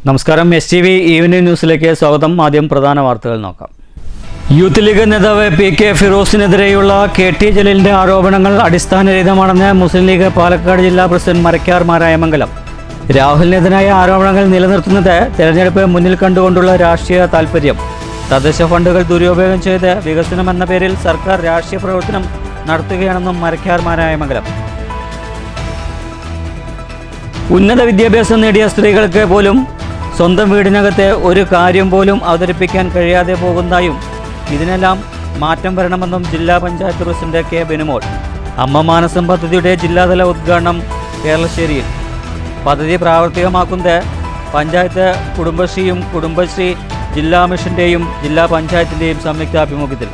നമസ്കാരം. STV evening ന്യൂസിലേക്ക് സ്വാഗതം. ആദ്യം പ്രധാന വാർത്തകൾ നോക്കാം. യൂത്ത് ലീഗ് നേതാവ് PK ഫിറോസിനെതിരെയുള്ള KT ജലീലിന്റെ ആരോപണങ്ങൾ അടിസ്ഥാനരഹിതമാണെന്ന് മുസ്ലിം ലീഗ് പാലക്കാട് ജില്ലാ പ്രസിഡന്റ് മരക്കാർ മാരായമംഗലം. രാഹുലിനെതിരായ ആരോപണങ്ങൾ നിലനിർത്തുന്നത് തെരഞ്ഞെടുപ്പ് മുന്നിൽ കണ്ടുകൊണ്ടുള്ള രാഷ്ട്രീയ താൽപര്യം. തദ്ദേശ ഫണ്ടുകൾ ദുരുപയോഗം ചെയ്ത് വികസനമെന്ന പേരിൽ സർക്കാർ രാഷ്ട്രീയ പ്രവർത്തനം നടത്തുകയാണെന്നും മരക്കാർ മാരായമംഗലം. ഉന്നത വിദ്യാഭ്യാസം നേടിയ സ്ത്രീകൾക്ക് പോലും സ്വന്തം വീടിനകത്തെ ഒരു കാര്യം പോലും അവതരിപ്പിക്കാൻ കഴിയാതെ പോകുന്നതായും ഇതിനെല്ലാം മാറ്റം വരണമെന്നും ജില്ലാ പഞ്ചായത്ത് പ്രസിഡന്റ് K ബിനുമോൾ. അമ്മ മാനസം പദ്ധതിയുടെ ജില്ലാതല ഉദ്ഘാടനം കേരളശ്ശേരിയിൽ. പദ്ധതി പ്രാവർത്തികമാക്കുന്നത് പഞ്ചായത്ത് കുടുംബശ്രീയും കുടുംബശ്രീ ജില്ലാ മിഷന്റെയും ജില്ലാ പഞ്ചായത്തിൻ്റെയും സംയുക്താഭിമുഖ്യത്തിൽ.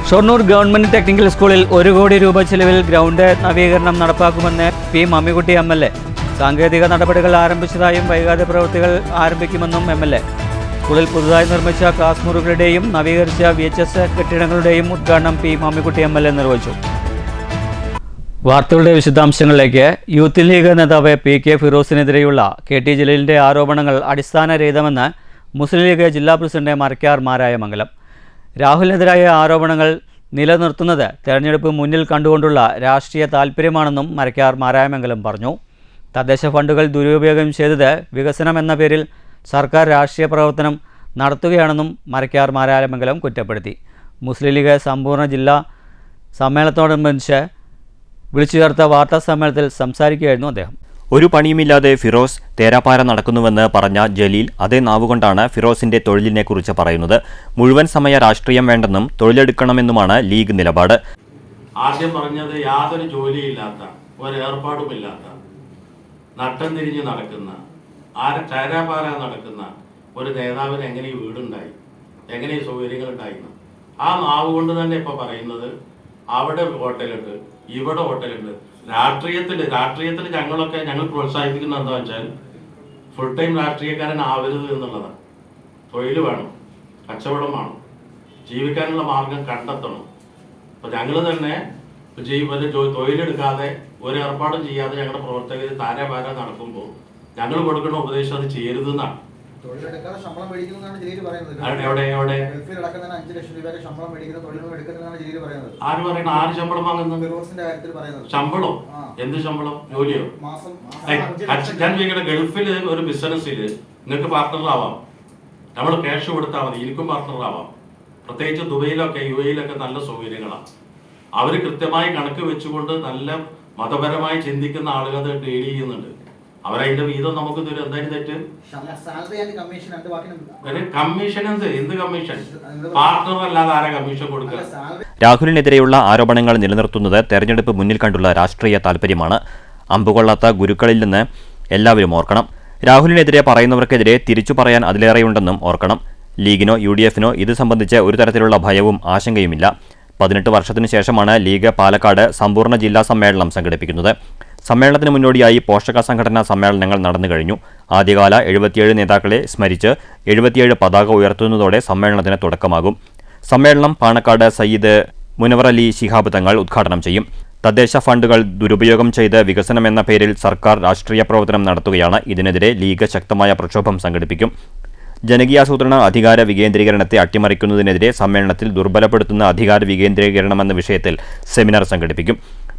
ഷൊർണൂർ ഗവൺമെന്റ് ടെക്നിക്കൽ സ്കൂളിൽ 1 കോടി രൂപ ചെലവിൽ ഗ്രൗണ്ട് നവീകരണം നടപ്പാക്കുമെന്ന് P മമ്മിക്കുട്ടി MLA. സാങ്കേതിക നടപടികൾ ആരംഭിച്ചതായും വൈകാതെ പ്രവൃത്തികൾ ആരംഭിക്കുമെന്നും MLA. സ്കൂളിൽ പുതുതായി നിർമ്മിച്ച ക്ലാസ് മുറികളുടെയും നവീകരിച്ച VHS കെട്ടിടങ്ങളുടെയും ഉദ്ഘാടനം P മമ്മിക്കുട്ടി MLA നിർവഹിച്ചു. വാർത്തകളുടെ വിശദാംശങ്ങളിലേക്ക്. യൂത്ത് ലീഗ് നേതാവ് PK ഫിറോസിനെതിരെയുള്ള KT ജലീലിന്റെ ആരോപണങ്ങൾ അടിസ്ഥാനരഹിതമെന്ന് മുസ്ലിം ലീഗ് ജില്ലാ പ്രസിഡന്റ് മരക്കാർ മാരായമംഗലം. രാഹുലിനെതിരായ ആരോപണങ്ങൾ നിലനിർത്തുന്നത് തെരഞ്ഞെടുപ്പ് മുന്നിൽ കണ്ടുകൊണ്ടുള്ള രാഷ്ട്രീയ താൽപര്യമാണെന്നും മരക്കാർ മാരായമംഗലം പറഞ്ഞു. തദ്ദേശ ഫണ്ടുകൾ ദുരുപയോഗം ചെയ്തത് വികസനം എന്ന പേരിൽ സർക്കാർ രാഷ്ട്രീയ പ്രവർത്തനം നടത്തുകയാണെന്നും മരക്കാർ മാരായമംഗലം കുറ്റപ്പെടുത്തി. മുസ്ലിം ലീഗ് സമ്പൂർണ്ണ ജില്ലാ സമ്മേളനത്തോടനുബന്ധിച്ച് വിളിച്ചു ചേർത്ത വാർത്താ സമ്മേളനത്തിൽ സംസാരിക്കുകയായിരുന്നു അദ്ദേഹം. ഒരു പണിയുമില്ലാതെ ഫിറോസ് തേരാപ്പാര നടക്കുന്നുവെന്ന് പറഞ്ഞ ജലീൽ അതേ നാവുകൊണ്ടാണ് ഫിറോസിന്റെ തൊഴിലിനെക്കുറിച്ച് പറയുന്നത്. മുഴുവൻ സമയ രാഷ്ട്രീയം വേണ്ടെന്നും തൊഴിലെടുക്കണമെന്നുമാണ് ലീഗ് നിലപാട്. ആദ്യം പറഞ്ഞത് യാതൊരു ജോലിയില്ലാത്ത, ഒരു ഏർപ്പാടുമില്ലാത്ത, നട്ടം തിരിഞ്ഞ് നടക്കുന്ന, തേരാപ്പാര നടക്കുന്ന ഒരു നേതാവിന് എങ്ങനെ ഈ വീടുണ്ടായി, എങ്ങനെ ഈ സൗകര്യങ്ങളുണ്ടായിരുന്നു? ആ നാവ് കൊണ്ട് തന്നെ ഇപ്പൊ പറയുന്നത് അവിടെ ഹോട്ടലുണ്ട്, ഇവിടെ ഹോട്ടലുണ്ട്. രാഷ്ട്രീയത്തിൽ ഞങ്ങൾ പ്രോത്സാഹിപ്പിക്കുന്നത് എന്താ വെച്ചാൽ ഫുൾ ടൈം രാഷ്ട്രീയക്കാരൻ ആവരുത് എന്നുള്ളതാണ്. തൊഴിൽ വേണം, കച്ചവടം വേണം, ജീവിക്കാനുള്ള മാർഗം കണ്ടെത്തണം. അപ്പൊ ഞങ്ങൾ തന്നെ തൊഴിലെടുക്കാതെ ഒരു ഏർപ്പാടും ചെയ്യാതെ ഞങ്ങളുടെ പ്രവർത്തകർ താരാപാര നടക്കുമ്പോൾ ഞങ്ങൾ കൊടുക്കുന്ന ഉപദേശം അത് ചെയ്യരുതെന്നാണ്. ആര് പറയണം? ആര് ശമ്പളം വാങ്ങുന്നത്? ശമ്പളം? എന്ത് ശമ്പളം? ജോലിയോ? ഞാൻ ചോദിക്കട്ടെ, ഗൾഫിൽ ഒരു ബിസിനസ്സിൽ നിങ്ങൾക്ക് പാർട്ട്ണറാവാം, നമ്മൾ ക്യാഷ് കൊടുത്താൽ മതി, എനിക്കും പാർട്ട്ണറാവാം. പ്രത്യേകിച്ച് ദുബൈയിലൊക്കെ UAE നല്ല സൗകര്യങ്ങളാണ്. അവർ കൃത്യമായി കണക്ക് വെച്ചുകൊണ്ട് നല്ല മതപരമായി ചിന്തിക്കുന്ന ആളുകൾ അത് ഡീൽ ചെയ്യുന്നുണ്ട്. അവരതിന്റെ വീതം നമുക്ക് തരും. എന്തായാലും തെറ്റ്? കമ്മീഷൻ എന്ത് കമ്മീഷൻ? പാർട്ണർ അല്ലാതെ ആരാ കമ്മീഷൻ കൊടുക്കുക? രാഹുലിനെതിരെയുള്ള ആരോപണങ്ങൾ നിലനിർത്തുന്നത് തെരഞ്ഞെടുപ്പ് മുന്നിൽ കണ്ടുള്ള രാഷ്ട്രീയ താൽപര്യമാണ്. അമ്പുകൊള്ളാത്ത ഗുരുക്കളിൽ നിന്ന് എല്ലാവരും ഓർക്കണം. രാഹുലിനെതിരെ പറയുന്നവർക്കെതിരെ തിരിച്ചു പറയാൻ അതിലേറെയുണ്ടെന്നും ഓർക്കണം. ലീഗിനോ UDFനോ ഇത് സംബന്ധിച്ച് ഒരു തരത്തിലുള്ള ഭയവും ആശങ്കയുമില്ല. 18 വർഷത്തിനു ശേഷമാണ് ലീഗ് പാലക്കാട് സമ്പൂർണ്ണ ജില്ലാ സമ്മേളനം സംഘടിപ്പിക്കുന്നത്. സമ്മേളനത്തിന് മുന്നോടിയായി പോഷക സംഘടനാ സമ്മേളനങ്ങൾ നടന്നു കഴിഞ്ഞു. ആദ്യകാല 77 നേതാക്കളെ സ്മരിച്ച് 77 പതാക ഉയർത്തുന്നതോടെ സമ്മേളനത്തിന് തുടക്കമാകും. സമ്മേളനം പാണക്കാട് സയ്യിദ് മുനവർ അലി ശിഹാബ് തങ്ങൾ ഉദ്ഘാടനം ചെയ്യും. തദ്ദേശ ഫണ്ടുകൾ ദുരുപയോഗം ചെയ്ത് വികസനമെന്ന പേരിൽ സർക്കാർ രാഷ്ട്രീയ പ്രവർത്തനം നടത്തുകയാണ്. ഇതിനെതിരെ ലീഗ് ശക്തമായ പ്രക്ഷോഭം സംഘടിപ്പിക്കും. ജനകീയാസൂത്രണ അധികാര വികേന്ദ്രീകരണത്തെ അട്ടിമറിക്കുന്നതിനെതിരെ സമ്മേളനത്തിൽ ദുർബലപ്പെടുത്തുന്ന അധികാര വികേന്ദ്രീകരണമെന്ന വിഷയത്തിൽ സെമിനാർ സംഘടിപ്പിക്കും.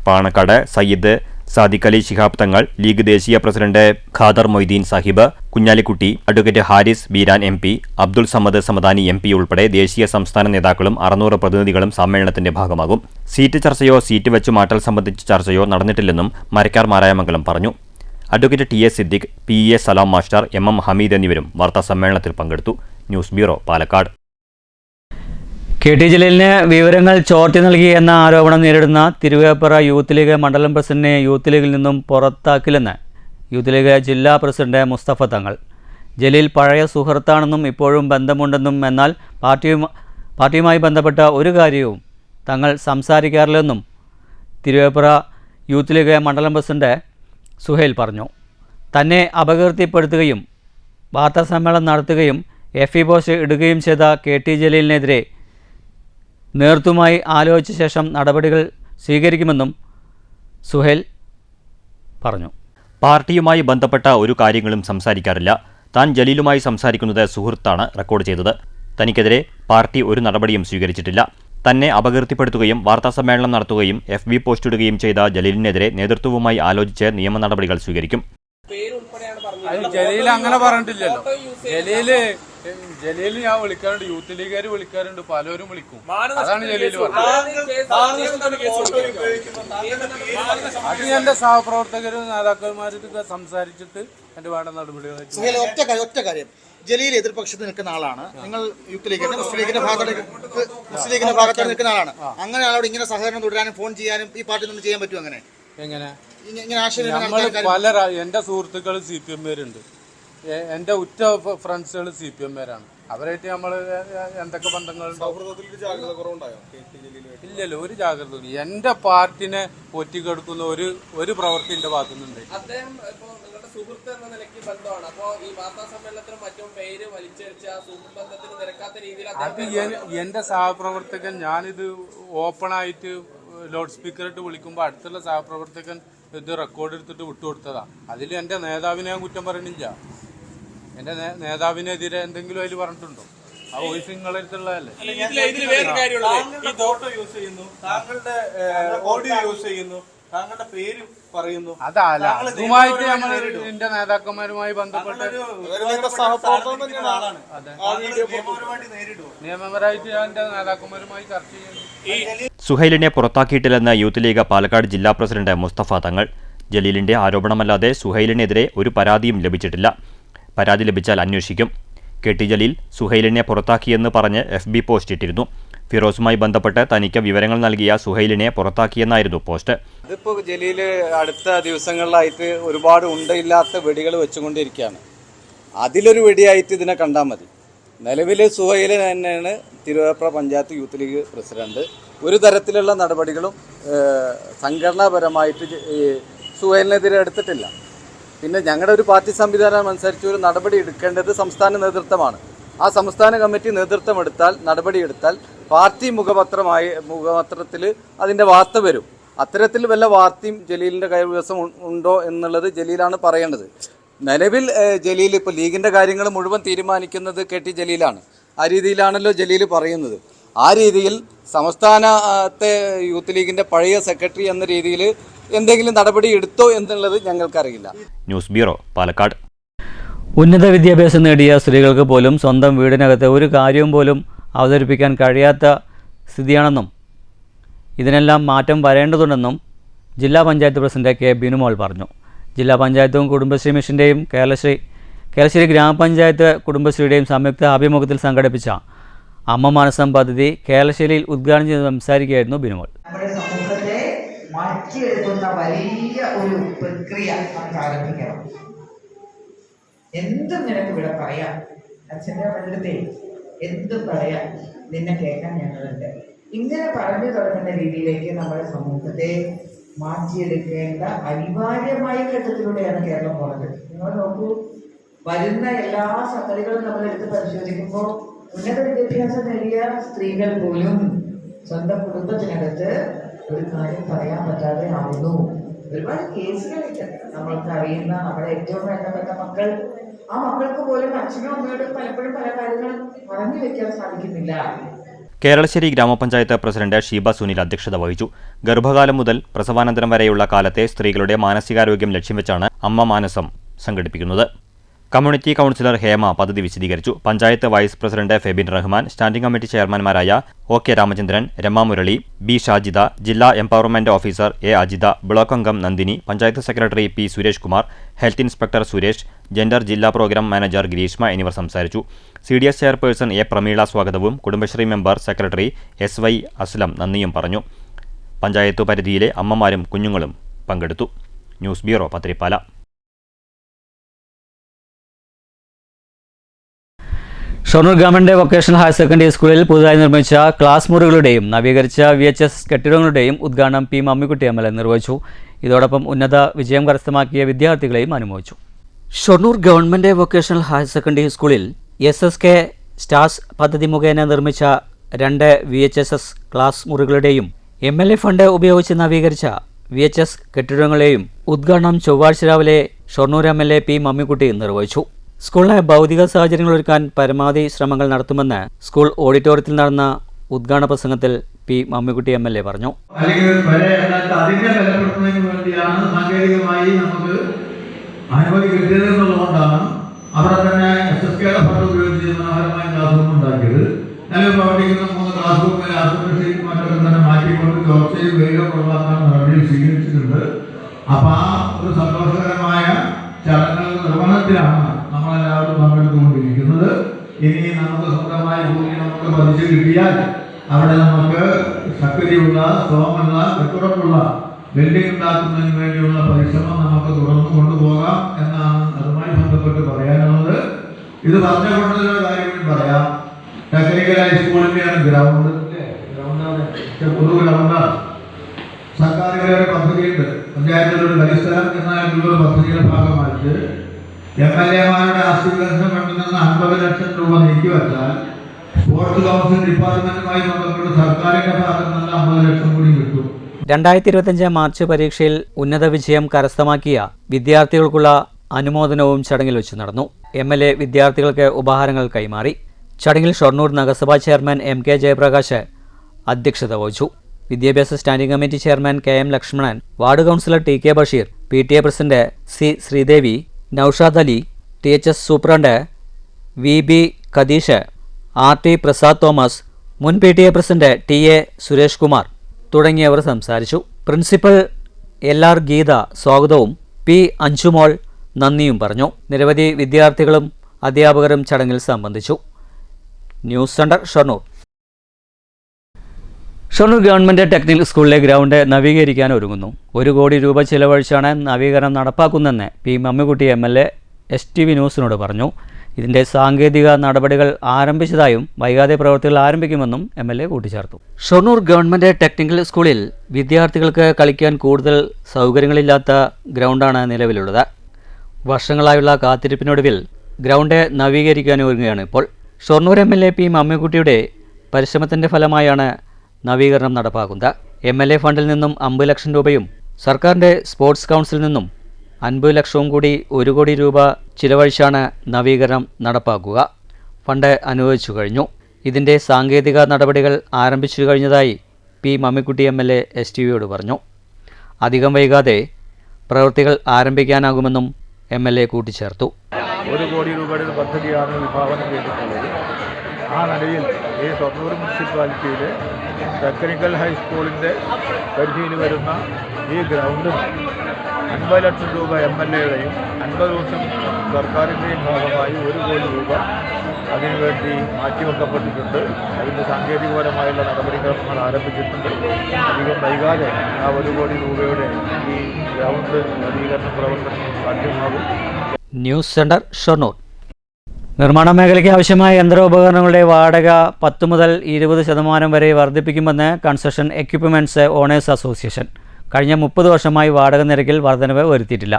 പാണക്കാട് സയ്യിദ് സാദിഖ് അലി ശിഹാബ് തങ്ങൾ, ലീഗ് ദേശീയ president Khader Moideen Sahib, Kunhalikutty, advocate Haris Beeran MP, Abdul Samad Samadani MP ഉൾപ്പെടെ ദേശീയ സംസ്ഥാന നേതാക്കളും 600 പ്രതിനിധികളും സമ്മേളനത്തിന്റെ ഭാഗമാകും. സീറ്റ് ചർച്ചയോ സീറ്റ് വെച്ചുമാറ്റൽ സംബന്ധിച്ച ചർച്ചയോ നടന്നിട്ടില്ലെന്നും മരക്കാർ മാരായമംഗലം പറഞ്ഞു. അഡ്വക്കേറ്റ് TS സിദ്ദിഖ്, PE സലാം മാസ്റ്റർ, MM ഹമീദ് എന്നിവരും വാർത്താ സമ്മേളനത്തിൽ പങ്കെടുത്തു. News bureau, Palakkad. KT ജലീലിന് വിവരങ്ങൾ ചോർത്തി നൽകി എന്ന ആരോപണം നേരിടുന്ന തിരുവേപ്പറ യൂത്ത് ലീഗ് മണ്ഡലം പ്രസിഡന്റിനെ യൂത്ത് ലീഗിൽ നിന്നും പുറത്താക്കില്ലെന്ന് യൂത്ത് ലീഗ് ജില്ലാ പ്രസിഡന്റ് മുസ്തഫ തങ്ങൾ. ജലീൽ പഴയ സുഹൃത്താണെന്നും ഇപ്പോഴും ബന്ധമുണ്ടെന്നും, എന്നാൽ പാർട്ടിയുമായി ബന്ധപ്പെട്ട ഒരു കാര്യവും തങ്ങൾ സംസാരിക്കാറില്ലെന്നും തിരുവേപ്പറ യൂത്ത് ലീഗ് മണ്ഡലം പ്രസിഡന്റ് സുഹൈൽ പറഞ്ഞു. തന്നെ അപകീർത്തിപ്പെടുത്തുകയും വാർത്താസമ്മേളനം നടത്തുകയും FE പോസ്റ്റ് ഇടുകയും ചെയ്ത KT ജലീലിനെതിരെ നേതൃത്വവുമായി ആലോചിച്ച ശേഷം നടപടികൾ സ്വീകരിക്കുമെന്നും സുഹൈൽ പറഞ്ഞു. പാർട്ടിയുമായി ബന്ധപ്പെട്ട ഒരു കാര്യങ്ങളും സംസാരിക്കാറില്ല. താൻ ജലീലുമായി സംസാരിക്കുന്നത് സുഹൃത്താണ് റെക്കോർഡ് ചെയ്തത്. തനിക്കെതിരെ പാർട്ടി ഒരു നടപടിയും സ്വീകരിച്ചിട്ടില്ല. തന്നെ അപകീർത്തിപ്പെടുത്തുകയും വാർത്താസമ്മേളനം നടത്തുകയും FB പോസ്റ്റിടുകയും ചെയ്ത ജലീലിനെതിരെ നേതൃത്വവുമായി ആലോചിച്ച് നിയമ നടപടികൾ സ്വീകരിക്കും. ജലീൽ അങ്ങനെ പറഞ്ഞിട്ടില്ലല്ലോ. ജലീൽ ഞാൻ വിളിക്കാറുണ്ട്, യൂത്ത് ലീഗുകാർ വിളിക്കാറുണ്ട്, പലരും വിളിക്കും. അതാണ് ജലീൽ പറഞ്ഞത്. അത് എന്റെ സഹപ്രവർത്തകരും നേതാക്കന്മാരൊക്കെ സംസാരിച്ചിട്ട് എന്റെ വേണ്ട നടപടികൾ. ഒറ്റ കാര്യം, ജലീൽ എതിർപക്ഷത്ത് നിൽക്കുന്ന ആളാണ്. നിങ്ങൾ യൂത്ത് ലീഗിന്റെ മുസ്ലിം ലീഗിന്റെ ഭാഗത്ത് നിൽക്കുന്ന ആളാണ്. അങ്ങനെ ആളോട് ഇങ്ങനെ സഹകരണം തുടരാനും ഫോൺ ചെയ്യാനും ഈ പാർട്ടി നിന്ന് ചെയ്യാൻ പറ്റും? അങ്ങനെ എങ്ങനെ? പല എന്റെ സുഹൃത്തുക്കൾ CPM-കാരുണ്ട്, എന്റെ ഉറ്റ ഫ്രണ്ട്സുകൾ CPM-കാരാണ്. അവരായിട്ട് നമ്മള് എന്തൊക്കെ ബന്ധങ്ങളുണ്ടാവും? ഇല്ലല്ലോ, ഒരു ജാഗ്രത. എന്റെ പാർട്ടിനെ ഒറ്റിക്കെടുക്കുന്ന ഒരു പ്രവൃത്തി എന്റെ ഭാഗത്തുനിന്നുണ്ട്. സുഹൃത്ത് എന്ന നിലയ്ക്ക് ബന്ധമാണ്. അപ്പോ ഈ വാർത്താ സമ്മേളനത്തിനും മറ്റും പേര് വലിച്ചടിച്ച സുഹൃത്ത് ബന്ധത്തിന് നിരക്കാത്ത രീതിയിൽ അത് എന്റെ സഹപ്രവർത്തകൻ, ഞാനിത് ഓപ്പണായിട്ട് ലൗഡ് സ്പീക്കറായിട്ട് വിളിക്കുമ്പോൾ അടുത്തുള്ള സഹപ്രവർത്തകൻ ഇത് റെക്കോർഡ് എടുത്തിട്ട് വിട്ടുകൊടുത്തതാ. അതിൽ എന്റെ നേതാവിനെ ഞാൻ കുറ്റം പറയണില്ല. എന്റെ നേതാവിനെതിരെ എന്തെങ്കിലും അതിൽ പറഞ്ഞിട്ടുണ്ടോ? ആ വോയിസ് നിങ്ങളുടെ അടുത്തുള്ളതല്ലേ? ഈ ഫോട്ടോ യൂസ് ചെയ്യുന്നു, താങ്കളുടെ ഓഡിയോ യൂസ് ചെയ്യുന്നു, താങ്കളുടെ പേര് പറയുന്നു. അതല്ല, അതുമായിട്ട് നമ്മൾ എന്റെ നേതാക്കന്മാരുമായി ബന്ധപ്പെട്ട് നിയമപരമായിട്ട് എന്റെ നേതാക്കന്മാരുമായി ചർച്ച ചെയ്യുന്നു. സുഹൈലിനെ പുറത്താക്കിയിട്ടില്ലെന്ന് യൂത്ത് ലീഗ് പാലക്കാട് ജില്ലാ പ്രസിഡന്റ് മുസ്തഫ തങ്ങൾ. ജലീലിന്റെ ആരോപണമല്ലാതെ സുഹൈലിനെതിരെ ഒരു പരാതിയും ലഭിച്ചിട്ടില്ല. പരാതി ലഭിച്ചാൽ അന്വേഷിക്കും. KT ജലീൽ സുഹൈലിനെ പുറത്താക്കിയെന്ന് പറഞ്ഞ് FB പോസ്റ്റ് ഇട്ടിരുന്നു. ഫിറോസുമായി ബന്ധപ്പെട്ട് തനിക്ക് വിവരങ്ങൾ നൽകിയ സുഹൈലിനെ പുറത്താക്കിയെന്നായിരുന്നു പോസ്റ്റ്. ഇതിപ്പോൾ ജലീൽ അടുത്ത ദിവസങ്ങളിലായിട്ട് ഒരുപാട് ഉണ്ടയില്ലാത്ത വെടികൾ വെച്ചുകൊണ്ടിരിക്കുകയാണ്. അതിലൊരു വെടിയായിട്ട് ഇതിനെ കണ്ടാൽ മതി. നിലവിൽ സുഹൈൽ തന്നെയാണ് തിരുവേപ്ര പഞ്ചായത്ത് യൂത്ത് ലീഗ് പ്രസിഡന്റ്. ഒരു തരത്തിലുള്ള നടപടികളും സംഘടനാപരമായിട്ട് സുഹൈലിനെതിരെ എടുത്തിട്ടില്ല. പിന്നെ ഞങ്ങളുടെ ഒരു പാർട്ടി സംവിധാനം അനുസരിച്ച് ഒരു നടപടി എടുക്കേണ്ടത് സംസ്ഥാന നേതൃത്വമാണ്. ആ സംസ്ഥാന കമ്മിറ്റി നേതൃത്വം എടുത്താൽ, നടപടിയെടുത്താൽ പാർട്ടി മുഖപത്രത്തിൽ അതിൻ്റെ വാർത്ത വരും. അത്തരത്തിൽ വല്ല വാർത്തയും ജലീലിൻ്റെ കൈവശം ഉണ്ടോ എന്നുള്ളത് ജലീലാണ് പറയേണ്ടത്. നിലവിൽ ജലീൽ ഇപ്പോൾ ലീഗിൻ്റെ കാര്യങ്ങൾ മുഴുവൻ തീരുമാനിക്കുന്നത് KT ജലീലാണ്. ആ രീതിയിലാണല്ലോ ജലീൽ പറയുന്നത്. ആ രീതിയിൽ സംസ്ഥാനത്തെ യൂത്ത് ലീഗിൻ്റെ പഴയ സെക്രട്ടറി എന്ന രീതിയിൽ എന്തെങ്കിലും നടപടി എടുത്തോ എന്നുള്ളത് ഞങ്ങൾക്കറിയില്ല. News bureau, Palakkad. ഉന്നത വിദ്യാഭ്യാസം നേടിയ സ്ത്രീകൾക്ക് പോലും സ്വന്തം വീടിനകത്ത് ഒരു കാര്യവും പോലും അവതരിപ്പിക്കാൻ കഴിയാത്ത സ്ഥിതിയാണെന്നും ഇതിനെല്ലാം മാറ്റം വരേണ്ടതുണ്ടെന്നും ജില്ലാ പഞ്ചായത്ത് പ്രസിഡന്റ് K ബിനുമോൾ പറഞ്ഞു. ജില്ലാ പഞ്ചായത്തും കുടുംബശ്രീ മിഷൻ്റെയും കേരളശ്ശേരി ഗ്രാമപഞ്ചായത്ത് കുടുംബശ്രീയുടെയും സംയുക്ത ആഭിമുഖ്യത്തിൽ സംഘടിപ്പിച്ച അമ്മ മാനസം പദ്ധതി കേരളശ്ശേരിയിൽ ഉദ്ഘാടനം ചെയ്ത് സംസാരിക്കുകയായിരുന്നു ബിനുമോൾ. നമ്മുടെ സമൂഹത്തെ മാറ്റിയെടുക്കുന്ന വലിയ ഒരു പ്രക്രിയ നമുക്ക് ആരംഭിക്കണം. എന്തും നിനക്ക് ഇവിടെ പറയാം, അച്ഛൻ്റെ അടുത്തേ എന്തും പറയാം, നിന്നെ കേൾക്കാൻ ഞങ്ങളുണ്ട്. ഇങ്ങനെ പറഞ്ഞു തുടങ്ങുന്ന രീതിയിലേക്ക് നമ്മുടെ സമൂഹത്തെ മാറ്റിയെടുക്കേണ്ട അനിവാര്യമായ ഘട്ടത്തിലൂടെയാണ് കേരളം പോകുന്നത്. നിങ്ങൾ നോക്കൂ, വരുന്ന എല്ലാ സംഗതികളും നമ്മൾ എടുത്ത് പരിശോധിക്കുമ്പോൾ ഉന്നത വിദ്യാഭ്യാസം നേടിയ സ്ത്രീകൾ പോലും സ്വന്തം കുടുംബത്തിനകത്ത് ഒരു കാര്യം പറയാൻ പറ്റാതെ ആവുന്നു. ഒരുപാട് കേസുകളുണ്ട്. നമ്മൾക്ക് അറിയുന്ന നമ്മുടെ ഏറ്റവും വേണ്ടപ്പെട്ട മക്കൾ, ആ മക്കൾക്ക് പോലും അച്ഛനും അമ്മയോടും പലപ്പോഴും പല കാര്യങ്ങളും പറഞ്ഞു വെക്കാൻ സാധിക്കുന്നില്ല. കേരളശ്ശേരി ഗ്രാമപഞ്ചായത്ത് പ്രസിഡന്റ് ഷീബ സുനിൽ അധ്യക്ഷത വഹിച്ചു. ഗർഭകാലം മുതൽ പ്രസവാനന്തരം വരെയുള്ള കാലത്തെ സ്ത്രീകളുടെ മാനസികാരോഗ്യം ലക്ഷ്യം വെച്ചാണ് അമ്മ മാനസം സംഘടിപ്പിക്കുന്നത്. കമ്മ്യൂണിറ്റി കൗൺസിലർ ഹേമ പദ്ധതി വിശദീകരിച്ചു. Panchayat vice president Febin Rahman, standing committee ചെയർമാൻമാരായ OK രാമചന്ദ്രൻ, രമ മുരളി, B ഷാജിദ, ജില്ലാ empowerment officer A Ajitha, block അംഗം Nandini, panchayat secretary P Suresh Kumar, health inspector Suresh, gender ജില്ലാ പ്രോഗ്രാം മാനേജർ ഗിരീഷ്മ എന്നിവർ സംസാരിച്ചു. CDS ചെയർപേഴ്സൺ A പ്രമീള സ്വാഗതവും Kudumbashree member secretary SY Aslam നന്ദിയും പറഞ്ഞു. പഞ്ചായത്ത് പരിധിയിലെ അമ്മമാരും കുഞ്ഞുങ്ങളും പങ്കെടുത്തു. News bureau, Pathirippala. Shoranur government vocational higher secondary സ്കൂളിൽ പുതുതായി നിർമ്മിച്ച ക്ലാസ് മുറികളുടെയും നവീകരിച്ച VHS കെട്ടിടങ്ങളുടെയും ഉദ്ഘാടനം P മമ്മിക്കുട്ടി MLA നിർവഹിച്ചു. ഇതോടൊപ്പം ഉന്നത വിജയം കരസ്ഥമാക്കിയ വിദ്യാർത്ഥികളെയും അനുമോദിച്ചു. Shoranur government vocational higher secondary സ്കൂളിൽ SSK സ്റ്റാർസ് പദ്ധതി മുഖേന നിർമ്മിച്ച 2 VHSS ക്ലാസ് മുറികളുടെയും MLA ഫണ്ട് ഉപയോഗിച്ച് നവീകരിച്ച VHS കെട്ടിടങ്ങളെയും ഉദ്ഘാടനം ചൊവ്വാഴ്ച രാവിലെ ഷൊർണൂർ MLA P. മമ്മിക്കുട്ടി നിർവഹിച്ചു. സ്കൂളിലെ ഭൗതിക സാഹചര്യങ്ങൾ ഒരുക്കാൻ പരമാവധി ശ്രമങ്ങൾ നടത്തുമെന്ന് സ്കൂൾ ഓഡിറ്റോറിയത്തിൽ നടന്ന ഉദ്ഘാടന പ്രസംഗത്തിൽ P. മമ്മിക്കുട്ടി MLA പറഞ്ഞു. അതിനെ ബലപ്പെടുത്തുന്നതിന് വേണ്ടിയാണ് സാങ്കേതികമായി നമുക്ക് അനുമതി കിട്ടിയതെന്നുള്ളതുകൊണ്ടാണ് അവിടെ തന്നെ SSK ഫണ്ട് ഉപയോഗിച്ച് മനോഹരമായ ക്ലാസ് റൂം ഉണ്ടാക്കിയത്. നിലവിൽ പ്രവർത്തിക്കുന്ന 3 ക്ലാസ് റൂമിൽ ആർട്ടിഫിഷ്യൽ മറ്റൊക്കെ തന്നെ മാറ്റിക്കൊണ്ട് ചോർച്ചയും വെയിലും കൊള്ളാക്കാൻ നടപടിയിൽ സ്വീകരിച്ചിട്ടുണ്ട്. അപ്പൊ ആ ഒരു സന്തോഷകരമായ ചടങ്ങുകളുടെ നിർവഹണത്തിലാണ് നമ്മളെല്ലാവരും പങ്കെടുത്തുകൊണ്ടിരിക്കുന്നത്. ഇനി നമുക്ക് സ്വന്തമായി ഭൂമി നമുക്ക് പതിച്ചു കിട്ടിയാൽ അവിടെ നമുക്ക് ശക്തിയുള്ള സ്ട്രോങ്ങുള്ള കെട്ടുറപ്പുള്ള ബിൽഡിംഗ് ഉണ്ടാക്കുന്നതിന് വേണ്ടിയുള്ള പരിശ്രമം നമുക്ക് തുടർന്ന് കൊണ്ടുപോകാം എന്നാണ് അതുമായി ബന്ധപ്പെട്ട് പറയാനുള്ളത്. ഇത് പറഞ്ഞുകൊണ്ടുള്ള കാര്യം പറയാം. ടെക്നിക്കൽ ഹൈസ്കൂളിൻ്റെയാണ് ഗ്രൗണ്ട് പൊതു ഗ്രൗണ്ടാണ്. സർക്കാരിൻ്റെ ഒരു പദ്ധതിയുണ്ട്, പഞ്ചായത്തിലൊരു കളിസ്ഥലം എന്നായിട്ടുള്ളൊരു പദ്ധതിയുടെ ഭാഗമായിട്ട് MLA-മാരുടെ ആസ്തിവികസന ഫണ്ടിൽ നിന്ന് 50 ലക്ഷം രൂപ നീക്കിവെച്ചാൽ സ്പോർട്സ് കൗൺസിൽ ഡിപ്പാർട്ട്മെന്റുമായി ബന്ധപ്പെട്ട് സർക്കാരിന്റെ ഭാഗത്ത് നിന്ന് 50 ലക്ഷം കൂടി കിട്ടും. 2025 മാർച്ച് പരീക്ഷയിൽ ഉന്നത വിജയം കരസ്ഥമാക്കിയ വിദ്യാർത്ഥികൾക്കുള്ള അനുമോദനവും ചടങ്ങിൽ വെച്ച് നടന്നു. MLA വിദ്യാർത്ഥികൾക്ക് ഉപഹാരങ്ങൾ കൈമാറി. ചടങ്ങിൽ ഷൊർണൂർ നഗരസഭാ ചെയർമാൻ MK ജയപ്രകാശ് അധ്യക്ഷത വഹിച്ചു. വിദ്യാഭ്യാസ standing committee chairman KM Lakshmanan, ward councillor TK Basheer, PTA president C. Sreedevi, Noushad Ali, THS superintendent VB Khadeesh, RT Prasad Thomas, മുൻ PTA president TA Suresh Kumar തുടങ്ങിയവർ സംസാരിച്ചു. പ്രിൻസിപ്പൽ LR ഗീത സ്വാഗതവും P. അഞ്ചുമോൾ നന്ദിയും പറഞ്ഞു. നിരവധി വിദ്യാർത്ഥികളും അധ്യാപകരും ചടങ്ങിൽ സംബന്ധിച്ചു. News centre Shoranur. Shoranur government technical സ്കൂളിലെ ഗ്രൗണ്ട് നവീകരിക്കാൻ ഒരുങ്ങുന്നു. 1 കോടി രൂപ ചിലവഴിച്ചാണ് നവീകരണം നടപ്പാക്കുന്നതെന്ന് P. മമ്മിക്കുട്ടി MLA STV ന്യൂസിനോട് പറഞ്ഞു. ഇതിൻ്റെ സാങ്കേതിക നടപടികൾ ആരംഭിച്ചതായും വൈകാതെ പ്രവൃത്തികൾ ആരംഭിക്കുമെന്നും MLA കൂട്ടിച്ചേർത്തു. ഷൊർണൂർ ഗവൺമെൻറ് ടെക്നിക്കൽ സ്കൂളിൽ വിദ്യാർത്ഥികൾക്ക് കളിക്കാൻ കൂടുതൽ സൗകര്യങ്ങളില്ലാത്ത ഗ്രൗണ്ടാണ് നിലവിലുള്ളത്. വർഷങ്ങളായുള്ള കാത്തിരിപ്പിനൊടുവിൽ ഗ്രൗണ്ട് നവീകരിക്കാൻ ഒരുങ്ങുകയാണ് ഇപ്പോൾ. Shoranur MLA P. മമ്മിക്കുട്ടിയുടെ പരിശ്രമത്തിൻ്റെ ഫലമായാണ് നവീകരണം നടപ്പാക്കുന്നത്. MLA ഫണ്ടിൽ നിന്നും 50 ലക്ഷം രൂപയും സർക്കാരിൻ്റെ സ്പോർട്സ് കൗൺസിലിൽ നിന്നും 50 ലക്ഷവും കൂടി 1 കോടി രൂപ ചിലവഴിച്ചാണ് നവീകരണം നടപ്പാക്കുക. ഫണ്ട് അനുവദിച്ചു കഴിഞ്ഞു. ഇതിൻ്റെ സാങ്കേതിക നടപടികൾ ആരംഭിച്ചു കഴിഞ്ഞതായി P. മമ്മിക്കുട്ടി MLA STVയോട് പറഞ്ഞു. അധികം വൈകാതെ പ്രവൃത്തികൾ ആരംഭിക്കാനാകുമെന്നും MLA കൂട്ടിച്ചേർത്തു. 1 കോടി രൂപയുടെ പദ്ധതിയാണ് വിഭാവനം ചെയ്തിട്ടുള്ളത്. ആ നിലയിൽ ഈ ഷൊർണൂർ മുനിസിപ്പാലിറ്റിയിലെ ടെക്നിക്കൽ ഹൈസ്കൂളിൻ്റെ പരിധിയിൽ വരുന്ന ഈ ഗ്രൗണ്ടിന് 50 ലക്ഷം രൂപ MLA-യുടെയും 50 ലക്ഷം സർക്കാരിൻ്റെയും ഭാഗമായി 1 കോടി രൂപ അതിനുവേണ്ടി മാറ്റിവെക്കപ്പെട്ടിട്ടുണ്ട്. അതിൻ്റെ സാങ്കേതികപരമായുള്ള നടപടിക്രമങ്ങൾ ആരംഭിച്ചിട്ടുണ്ട്. അധികം വൈകാതെ ആ 1 കോടി രൂപയുടെ ഈ ഗ്രൗണ്ട് നവീകരണ പ്രവർത്തനങ്ങൾ സാധ്യമാകും. News centre Shoranur. നിർമ്മാണ മേഖലയ്ക്ക് ആവശ്യമായ യന്ത്രോപകരണങ്ങളുടെ വാടക 10 മുതൽ 20% വരെ വർദ്ധിപ്പിക്കുമെന്ന് കൺസ്ട്രക്ഷൻ എക്യുപ്മെൻറ്റ്സ് ഓണേഴ്സ് അസോസിയേഷൻ. കഴിഞ്ഞ 30 വർഷമായി വാടക നിരക്കിൽ വർധനവ് വരുത്തിയിട്ടില്ല.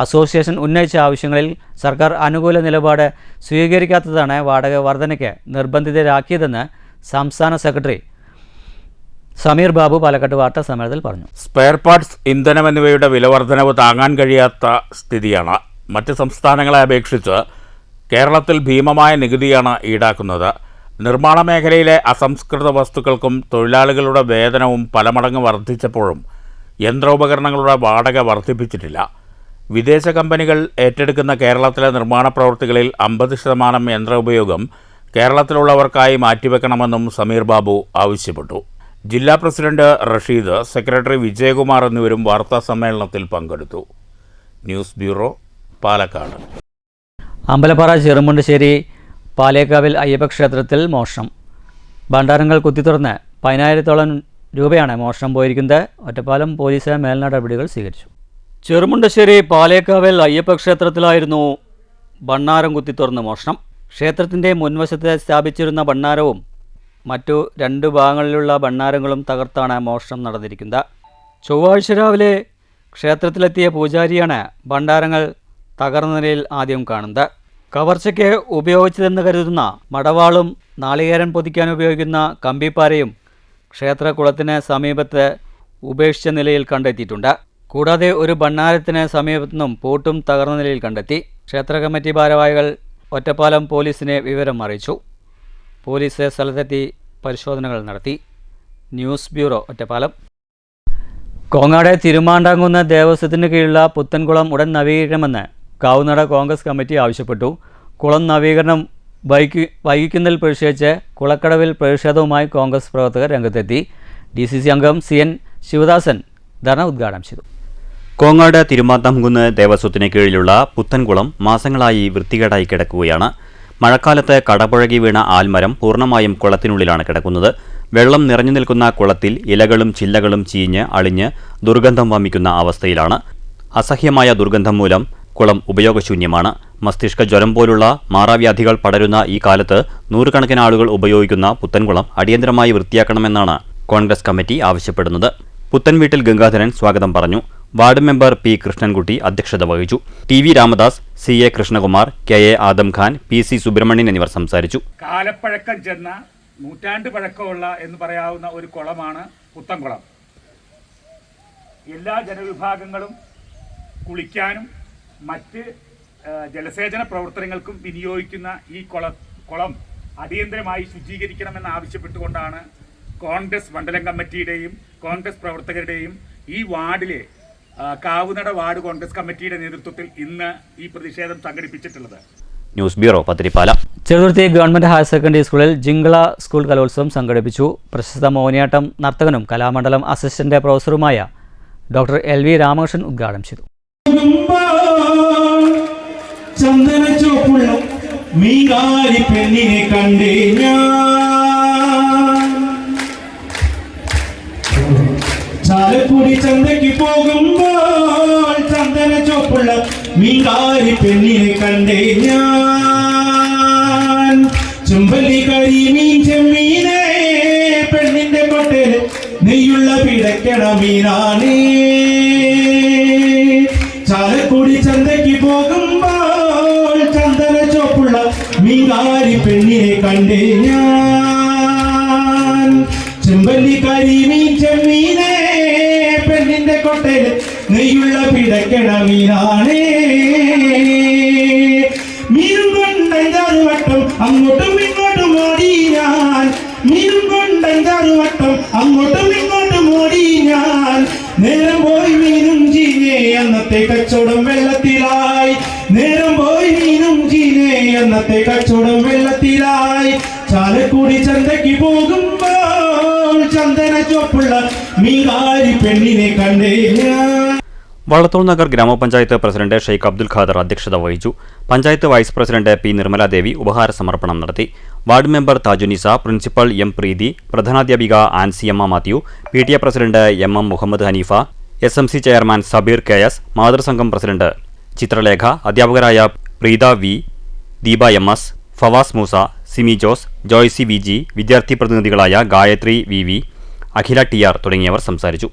അസോസിയേഷൻ ഉന്നയിച്ച ആവശ്യങ്ങളിൽ സർക്കാർ അനുകൂല നിലപാട് സ്വീകരിക്കാത്തതാണ് വാടക വർധനയ്ക്ക് നിർബന്ധിതരാക്കിയതെന്ന് സംസ്ഥാന സെക്രട്ടറി സമീർ ബാബു പാലക്കാട് വാർത്താ സമ്മേളനത്തിൽ പറഞ്ഞു. സ്പെയർ പാർട്സ്, ഇന്ധനം എന്നിവയുടെ വിലവർധനവ് താങ്ങാൻ കഴിയാത്ത സ്ഥിതിയാണ്. മറ്റ് സംസ്ഥാനങ്ങളെ അപേക്ഷിച്ച് കേരളത്തിൽ ഭീമമായ നികുതിയാണ് ഈടാക്കുന്നത്. നിർമ്മാണ മേഖലയിലെ അസംസ്കൃത വസ്തുക്കൾക്കും തൊഴിലാളികളുടെ വേതനവും പല മടങ്ങ് വർദ്ധിച്ചപ്പോഴും യന്ത്രോപകരണങ്ങളുടെ വാടക വർദ്ധിപ്പിച്ചിട്ടില്ല. വിദേശ കമ്പനികൾ ഏറ്റെടുക്കുന്ന കേരളത്തിലെ നിർമ്മാണ പ്രവൃത്തികളിൽ 50% യന്ത്ര ഉപയോഗം കേരളത്തിലുള്ളവർക്കായി മാറ്റിവെക്കണമെന്നും സമീർ ബാബു ആവശ്യപ്പെട്ടു. ജില്ലാ പ്രസിഡന്റ് റഷീദ്, സെക്രട്ടറി വിജയകുമാർ എന്നിവരും വാർത്താ സമ്മേളനത്തിൽ പങ്കെടുത്തു. News bureau, Palakkad. അമ്പലപ്പാറ ചെറുമുണ്ടശ്ശേരി പാലേക്കാവിൽ അയ്യപ്പക്ഷേത്രത്തിൽ മോഷണം. ഭണ്ഡാരങ്ങൾ കുത്തിത്തുറന്ന് 10,000-ഓളം രൂപയാണ് മോഷണം പോയിരിക്കുന്നത്. ഒറ്റപ്പാലം പോലീസ് മേൽനടപടികൾ സ്വീകരിച്ചു. ചെറുമുണ്ടശ്ശേരി പാലേക്കാവിൽ അയ്യപ്പക്ഷേത്രത്തിലായിരുന്നു ഭണ്ഡാരം കുത്തിത്തുറന്ന് മോഷണം. ക്ഷേത്രത്തിൻ്റെ മുൻവശത്ത് സ്ഥാപിച്ചിരുന്ന ഭണ്ഡാരവും മറ്റു 2 ഭാഗങ്ങളിലുള്ള ഭണ്ഡാരങ്ങളും തകർത്താണ് മോഷണം നടന്നിരിക്കുന്നത്. ചൊവ്വാഴ്ച രാവിലെ ക്ഷേത്രത്തിലെത്തിയ പൂജാരിയാണ് ഭണ്ഡാരങ്ങൾ തകർന്ന നിലയിൽ ആദ്യം കാണുന്നത്. കവർച്ചയ്ക്ക് ഉപയോഗിച്ചതെന്ന് കരുതുന്ന മടവാളും നാളികേരം പൊതിക്കാൻ ഉപയോഗിക്കുന്ന കമ്പിപ്പാരയും ക്ഷേത്രകുളത്തിന് സമീപത്ത് ഉപേക്ഷിച്ച നിലയിൽ കണ്ടെത്തിയിട്ടുണ്ട്. കൂടാതെ ഒരു ഭണ്ഡാരത്തിന് സമീപത്തു നിന്നും പൂട്ടും തകർന്ന നിലയിൽ കണ്ടെത്തി. ക്ഷേത്ര കമ്മിറ്റി ഭാരവാഹികൾ ഒറ്റപ്പാലം പോലീസിനെ വിവരം അറിയിച്ചു. പോലീസ് സ്ഥലത്തെത്തി പരിശോധനകൾ നടത്തി. News bureau, Ottapalam. കോങ്ങാട് തിരുമാണ്ടാങ്കുന്ന് ദേവസ്വത്തിന് കീഴിലുള്ള പുത്തൻകുളം ഉടൻ നവീകരിക്കണമെന്ന് കാവുനട കോൺഗ്രസ് കമ്മിറ്റി ആവശ്യപ്പെട്ടു. കുളം നവീകരണം വൈകിക്കുന്നതിൽ പ്രതിഷേധിച്ച് കുളക്കടവിൽ പ്രതിഷേധവുമായി കോൺഗ്രസ് പ്രവർത്തകർ രംഗത്തെത്തി. DCC അംഗം CN ശിവദാസൻ ധർണ ഉദ്ഘാടനം ചെയ്തു. കോങ്ങാട് തിരുമാന്താംകുന്ന് ദേവസ്വത്തിന് കീഴിലുള്ള പുത്തൻകുളം മാസങ്ങളായി വൃത്തികേടായി കിടക്കുകയാണ്. മഴക്കാലത്ത് കടപുഴകി വീണ ആൽമരം പൂർണ്ണമായും കുളത്തിനുള്ളിലാണ് കിടക്കുന്നത്. വെള്ളം നിറഞ്ഞു നിൽക്കുന്ന കുളത്തിൽ ഇലകളും ചില്ലകളും ചീഞ്ഞ് അളിഞ്ഞ് ദുർഗന്ധം വമിക്കുന്ന അവസ്ഥയിലാണ്. അസഹ്യമായ ദുർഗന്ധം മൂലം കുളം ഉപയോഗശൂന്യമാണ്. മസ്തിഷ്ക ജ്വരം പോലുള്ള മാറാവ്യാധികൾ പടരുന്ന ഈ കാലത്ത് നൂറുകണക്കിന് ആളുകൾ ഉപയോഗിക്കുന്ന പുത്തൻകുളം അടിയന്തരമായി വൃത്തിയാക്കണമെന്നാണ് കോൺഗ്രസ് കമ്മിറ്റി ആവശ്യപ്പെടുന്നത്. പുത്തൻവീട്ടിൽ ഗംഗാധരൻ സ്വാഗതം പറഞ്ഞു. Ward member P. കൃഷ്ണൻകുട്ടി അധ്യക്ഷത വഹിച്ചു. TV Ramadas, CA Krishnakumar, KA Adam Khan, PC Subramanian എന്നിവർ സംസാരിച്ചു. കാലപ്പഴക്കം ചെന്ന നൂറ്റാണ്ട് പഴക്കമുള്ള എന്ന് പറയാവുന്ന ഒരു കുളമാണ് പുത്തൻകുളം. എല്ലാ ജനവിഭാഗങ്ങളും കുളിക്കാനും മറ്റ് ജലസേചന പ്രവർത്തനങ്ങൾക്കും വിനിയോഗിക്കുന്ന ഈ കുളം അടിയന്തരമായി ശുചീകരിക്കണമെന്ന് ആവശ്യപ്പെട്ടുകൊണ്ടാണ് കോൺഗ്രസ് മണ്ഡലം കമ്മിറ്റിയുടെയും കോൺഗ്രസ് പ്രവർത്തകരുടെയും ഈ വാർഡിലെ കാവുനട വാർഡ് കോൺഗ്രസ് കമ്മിറ്റിയുടെ നേതൃത്വത്തിൽ ഇന്ന് ഈ പ്രതിഷേധം സംഘടിപ്പിച്ചിട്ടുള്ളത്. News bureau, Pathirippala. Cheruthuruthy government higher secondary സ്കൂളിൽ ജിങ്കള സ്കൂൾ കലോത്സവം സംഘടിപ്പിച്ചു. പ്രശസ്ത മോഹിനിയാട്ടം നർത്തകനും കലാമണ്ഡലം അസിസ്റ്റന്റ് പ്രൊഫസറുമായ ഡോക്ടർ LV രാമകൃഷ്ണൻ ഉദ്ഘാടനം ചെയ്തു. ചന്ദനച്ചോപ്പുള്ള മീകാരി പെണ്ണിനെ കണ്ടേ ചാലക്കുടി ചന്തയ്ക്ക് പോകുമ്പോൾ ചന്ദനച്ചോപ്പുള്ള മീകാരി പെണ്ണിനെ കണ്ടേ ഞാൻ. ചെമ്പല്ലി കരിമീൻ ചെമ്മീനെ പെണ്ണിന്റെ കൊട്ടേല് നെയ്യുള്ള പിടയ്ക്കണ മീനാണേ. ചാലക്കുടി ചന്തയ്ക്ക് പോകുമ്പോൾ ചന്ദനച്ചോപ്പുള്ള മീകാരി പെണ്ണിനെ കണ്ടേ ഞാൻ. ചെമ്പല്ലി കരിമീൻ ചെമ്മീനെ പെണ്ണിന്റെ കൊട്ടേല് നെയ്യുള്ള പിടയ്ക്കണ മീനാണേ. മീനും കൊണ്ടഞ്ചാറ് വട്ടം അങ്ങോട്ടും ഇങ്ങോട്ടും ഓടി ഞാൻ. മീനും കൊണ്ടഞ്ചാറ് വട്ടം അങ്ങോട്ടും ഇങ്ങോട്ടും ഓടി ഞാൻ. നേരം പോയി മീനും ചീഞ്ഞേ അന്നത്തെ കച്ചവടം വെള്ളത്തിലായി. നേരം പോയി മീനും ചീഞ്ഞേ അന്നത്തെ കച്ചവടം വെള്ളത്തിലായി. ചാലക്കുടി ചന്തയ്ക്ക് പോകുമ്പോൾ ചന്ദന ചോപ്പുള്ള മീകാരി പെണ്ണിനെ കണ്ടേ. വള്ളത്തോൾ നഗർ ഗ്രാമപഞ്ചായത്ത് പ്രസിഡന്റ് ഷെയ്ഖ് അബ്ദുൽ ഖാദർ അധ്യക്ഷത വഹിച്ചു. Panchayat vice president P. Nirmaladevi ഉപഹാര സമർപ്പണം നടത്തി. Ward member Thajunisa, principal M. Preethi, പ്രധാനാധ്യാപിക Ansiyamma Mathew, PTA president MM. Muhammad Haneefa, SMC chairman Sabeer KS, മാതൃസംഘം പ്രസിഡന്റ് ചിത്രലേഖ, അധ്യാപകരായ Preetha V, Deepa MS, Fawaz Musa, Simi Jose, Joicy VG, വിദ്യാർത്ഥി പ്രതിനിധികളായ ഗായത്രി VV, അഖില TR തുടങ്ങിയവർ സംസാരിച്ചു.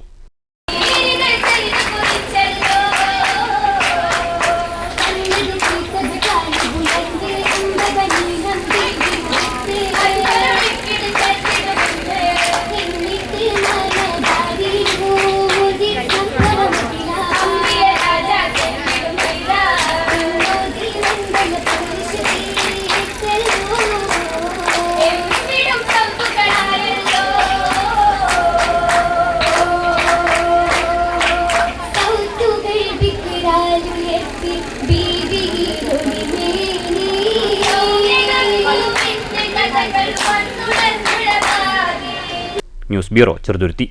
News bureau, Cheruthuruthy.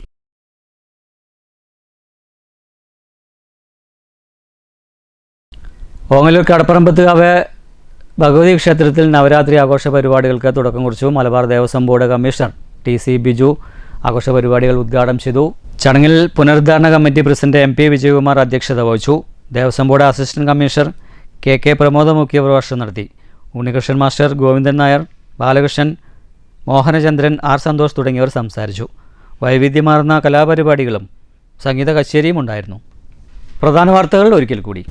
ഓങ്ങല്ലൂർ കടപ്പറമ്പത്തുകാവ് ഭഗവതി ക്ഷേത്രത്തിൽ നവരാത്രി ആഘോഷ പരിപാടികൾക്ക് തുടക്കം കുറിച്ചു. Malabar Devaswom board commissioner TC Biju ആഘോഷ പരിപാടികൾ ഉദ്ഘാടനം ചെയ്തു. ചടങ്ങിൽ പുനരുദ്ധാരണ കമ്മിറ്റി പ്രസിഡന്റ് MP വിജയകുമാർ അധ്യക്ഷത വഹിച്ചു. Devaswom board assistant commissioner KK Pramoda മുഖ്യ പ്രഭാഷണം നടത്തി. Unnikrishnan master, Govindan Nair, Balakrishnan, Mohanachandran, R. സന്തോഷ് തുടങ്ങിയവർ സംസാരിച്ചു. വൈവിധ്യമാർന്ന കലാപരിപാടികളും സംഗീത കച്ചേരിയും ഉണ്ടായിരുന്നു. പ്രധാന വാർത്തകൾ ഒരിക്കൽ കൂടി.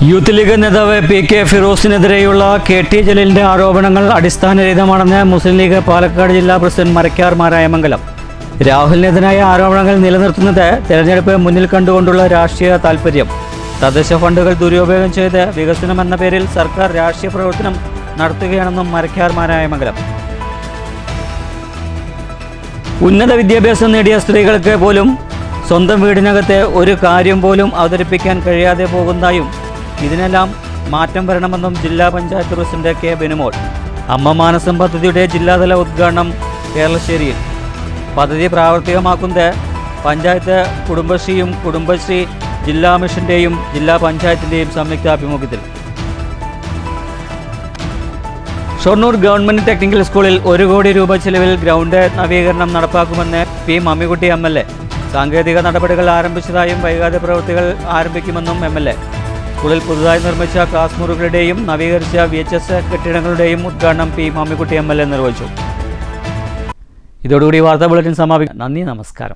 യൂത്ത് ലീഗ് നേതാവ് PK ഫിറോസിനെതിരെയുള്ള KT ജലീലിൻ്റെ ആരോപണങ്ങൾ അടിസ്ഥാനരഹിതമാണെന്ന് മുസ്ലിം ലീഗ് പാലക്കാട് ജില്ലാ പ്രസിഡന്റ് മരക്കാർ മാരായമംഗലം. രാഹുലിനെതിരായ ആരോപണങ്ങൾ നിലനിർത്തുന്നത് തെരഞ്ഞെടുപ്പ് മുന്നിൽ കണ്ടുകൊണ്ടുള്ള രാഷ്ട്രീയ താൽപര്യം. തദ്ദേശ ഫണ്ടുകൾ ദുരുപയോഗം ചെയ്ത് വികസനമെന്ന പേരിൽ സർക്കാർ രാഷ്ട്രീയ പ്രവർത്തനം നടത്തുകയാണെന്നും മരക്കാർ മാരായമംഗലം. ഉന്നത വിദ്യാഭ്യാസം നേടിയ സ്ത്രീകൾക്ക് പോലും സ്വന്തം വീടിനകത്ത് ഒരു കാര്യം പോലും അവതരിപ്പിക്കാൻ കഴിയാതെ പോകുന്നതായും ഇതിനെല്ലാം മാറ്റം വരണമെന്നും ജില്ലാ പഞ്ചായത്ത് പ്രസിഡന്റ് കെ ബെനുമോൾ. അമ്മ മാനസം പദ്ധതിയുടെ ജില്ലാതല ഉദ്ഘാടനം കേരളശ്ശേരിയിൽ. പദ്ധതി പ്രാവർത്തികമാക്കുന്നത് പഞ്ചായത്ത് കുടുംബശ്രീയും കുടുംബശ്രീ ജില്ലാ മിഷന്റെയും ജില്ലാ പഞ്ചായത്തിന്റെയും സംയുക്താഭിമുഖ്യത്തിൽ. ഷൊർണൂർ ഗവൺമെന്റ് ടെക്നിക്കൽ സ്കൂളിൽ 1 കോടി രൂപ ചെലവിൽ ഗ്രൗണ്ട് നവീകരണം നടപ്പാക്കുമെന്ന് പി മമ്മിക്കുട്ടി MLA. സാങ്കേതിക നടപടികൾ ആരംഭിച്ചതായും വൈകാതെ പ്രവൃത്തികൾ ആരംഭിക്കുമെന്നും MLA. സ്കൂളിൽ പുതുതായി നിർമ്മിച്ച ക്ലാസ് മുറികളുടെയും നവീകരിച്ച VHS കെട്ടിടങ്ങളുടെയും ഉദ്ഘാടനം പി മമ്മിക്കുട്ടി MLA നിർവഹിച്ചു. ഇതോടുകൂടി വാർത്താ ബുള്ളറ്റിൻ സമാപിക്കും. നന്ദി, നമസ്കാരം.